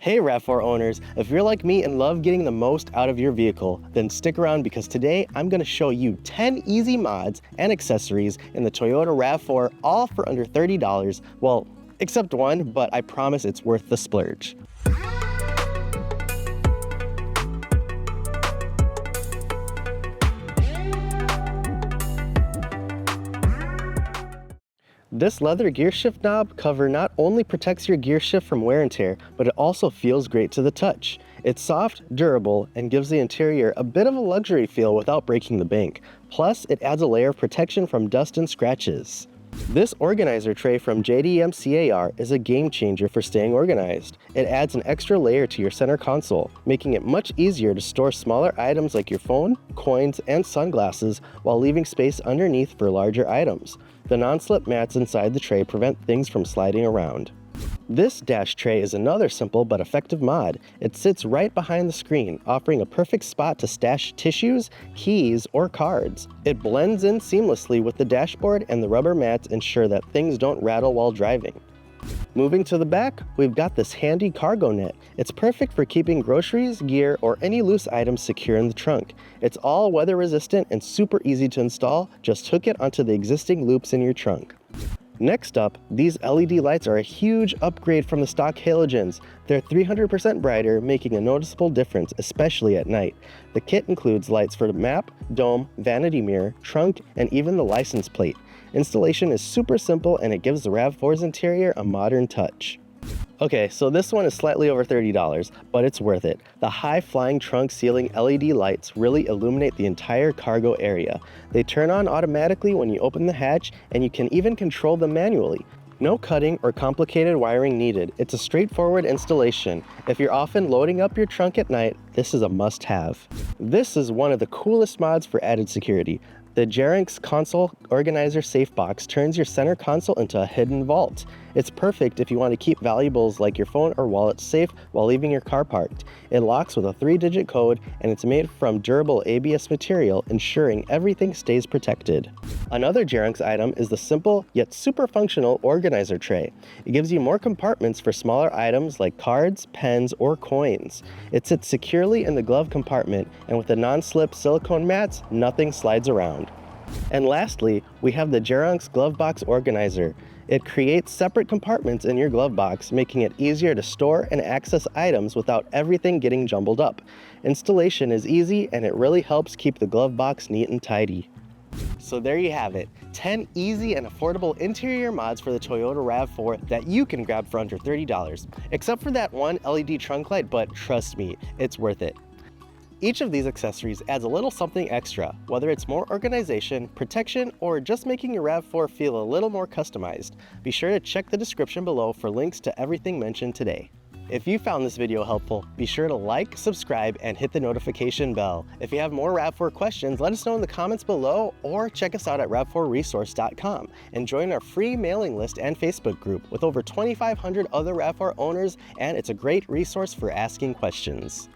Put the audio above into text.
Hey RAV4 owners, if you're like me and love getting the most out of your vehicle, then stick around because today I'm going to show you 10 easy mods and accessories in the Toyota RAV4, all for under $30. Well, except one, but I promise it's worth the splurge. This leather gear shift knob cover not only protects your gear shift from wear and tear, but it also feels great to the touch. It's soft, durable, and gives the interior a bit of a luxury feel without breaking the bank. Plus, it adds a layer of protection from dust and scratches. This organizer tray from JDMCAR is a game changer for staying organized. It adds an extra layer to your center console, making it much easier to store smaller items like your phone, coins, and sunglasses while leaving space underneath for larger items. The non-slip mats inside the tray prevent things from sliding around. This dash tray is another simple but effective mod. It sits right behind the screen, offering a perfect spot to stash tissues, keys, or cards. It blends in seamlessly with the dashboard, and the rubber mats ensure that things don't rattle while driving. Moving to the back, we've got this handy cargo net. It's perfect for keeping groceries, gear, or any loose items secure in the trunk. It's all weather resistant and super easy to install. Just hook it onto the existing loops in your trunk. Next up, these LED lights are a huge upgrade from the stock halogens. They're 300% brighter, making a noticeable difference, especially at night. The kit includes lights for the map, dome, vanity mirror, trunk, and even the license plate. Installation is super simple and it gives the RAV4's interior a modern touch. Okay, so this one is slightly over $30, but it's worth it. The high-flying trunk ceiling LED lights really illuminate the entire cargo area. They turn on automatically when you open the hatch, and you can even control them manually. No cutting or complicated wiring needed. It's a straightforward installation. If you're often loading up your trunk at night, this is a must-have. This is one of the coolest mods for added security. The Jerix Console Organizer Safe Box turns your center console into a hidden vault. It's perfect if you want to keep valuables like your phone or wallet safe while leaving your car parked. It locks with a 3-digit code, and it's made from durable ABS material, ensuring everything stays protected. Another Jerix item is the simple yet super functional organizer tray. It gives you more compartments for smaller items like cards, pens, or coins. It sits securely in the glove compartment, and with the non-slip silicone mats, nothing slides around. And lastly, we have the Jerix Glove Box Organizer. It creates separate compartments in your glove box, making it easier to store and access items without everything getting jumbled up. Installation is easy, and it really helps keep the glove box neat and tidy. So there you have it, 10 easy and affordable interior mods for the Toyota RAV4 that you can grab for under $30. Except for that one LED trunk light, but trust me, it's worth it. Each of these accessories adds a little something extra, whether it's more organization, protection, or just making your RAV4 feel a little more customized. Be sure to check the description below for links to everything mentioned today. If you found this video helpful, be sure to like, subscribe, and hit the notification bell. If you have more RAV4 questions, let us know in the comments below or check us out at rav4resource.com and join our free mailing list and Facebook group with over 2,500 other RAV4 owners, and it's a great resource for asking questions.